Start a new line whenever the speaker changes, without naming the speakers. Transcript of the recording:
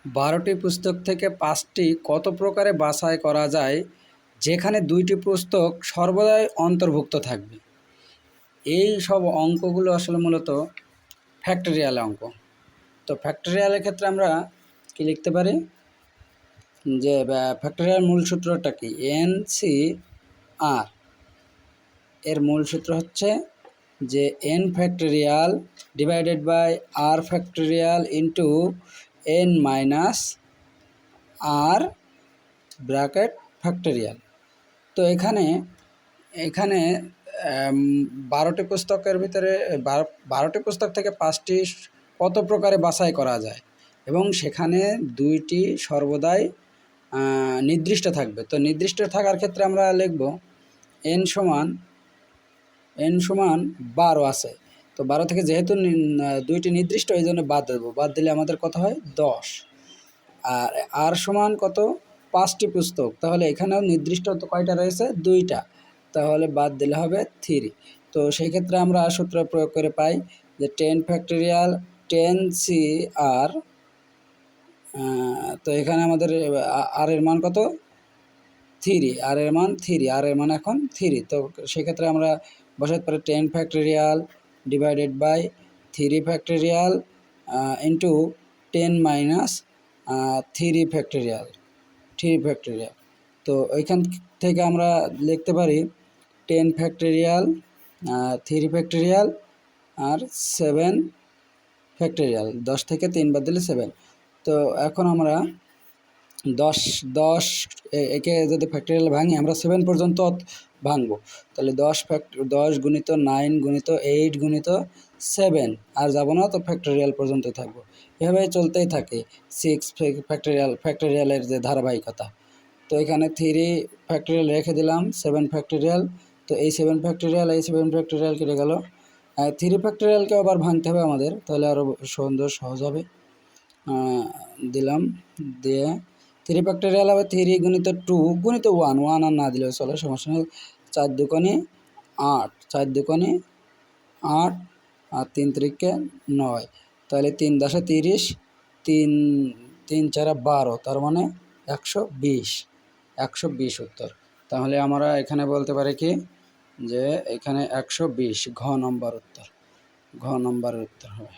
12টি পুস্তক থেকে 5টি কত প্রকারে বাছাই করা যায় যেখানে 2টি পুস্তক সর্বদাই অন্তর্ভুক্ত থাকবে? এই সব অঙ্কগুলো আসলে মূলত ফ্যাক্টরিয়াল অঙ্ক। তো ফ্যাক্টরিয়ালের ক্ষেত্রে আমরা কি লিখতে পারি যে ফ্যাক্টরিয়াল মূল সূত্রটা কি? NCR এর মূল সূত্র হচ্ছে যে n factorial divided by r factorial into n minus r bracket factorial. তো এখানে 12টি পুস্তকের ভিতরে 12টি পুস্তক থেকে 5টি কত প্রকারে বাছাই করা যায় এবং সেখানে 2টি সর্বদাই নির্দিষ্ট থাকবে। তো নির্দিষ্ট থাকার ক্ষেত্রে আমরা লিখব n সমান 12 আছে। তো 12 থেকে যেহেতু 2টি নির্দিষ্ট এই জন্য বাদ দেবো, বাদ দিলে আমাদের কত হয়? 10। আর r সমান কত? 5টি পুস্তক, তাহলে এখানেও নির্দিষ্ট তো কয়টা রয়েছে? 2টা, তাহলে বাদ দিলে হবে 3। তো সেই ক্ষেত্রে আমরা সূত্র প্রয়োগ করে পাই যে 10 ফ্যাক্টরিয়াল 10CR। তো এখানে আমাদের r এর মান কত? 3। r এর মান 3, r এর মান এখন 3। তো সেক্ষেত্রে আমরা বসাতে পারি 10 factorial divided by 3 factorial into 10 minus 3 factorial. তো ওইখান থেকে আমরা লিখতে পারি 10 ফ্যাক্টরিয়াল 3 ফ্যাক্টরিয়াল আর 7 ফ্যাক্টরিয়াল। 10 থেকে 3 বাদ দিলে 7। তো এখন আমরা 10 একে যদি ফ্যাক্টরিয়াল ভাঙি আমরা 7 পর্যন্ত ভাঙবো, তাহলে 10 গুণিত 9 গুণিত 8 গুণিত 7 আর যাব না, তো ফ্যাক্টরিয়াল পর্যন্ত থাকবো। এভাবে চলতেই থাকে 6 ফ্যাক্টরিয়ালের যে ধারাবাহিকতা। তো এখানে 3 ফ্যাক্টরিয়াল রেখে দিলাম, 7 ফ্যাক্টরিয়াল। তো এই 7 ফ্যাক্টরিয়াল কেটে গেল। 3 ফ্যাক্টরিয়ালকে আবার ভাঙতে হবে আমাদের, তাহলে আরও সহজ হবে। দিলাম, দিয়ে 3 ফ্যাক্টরিয়াল হবে 3 গুণিত 2 গুণিত 1 আর না দিলেও চলে, সমস্যা নেই। 4 দুকোণে 8, 4 দুকোণে 8 আর 3 3 9, তাহলে 3 10 30, 3 4 12, তার মানে 120 উত্তর। তাহলে আমরা এখানে বলতে পারি কি যে এখানে 120 ঘ নম্বর উত্তর হবে।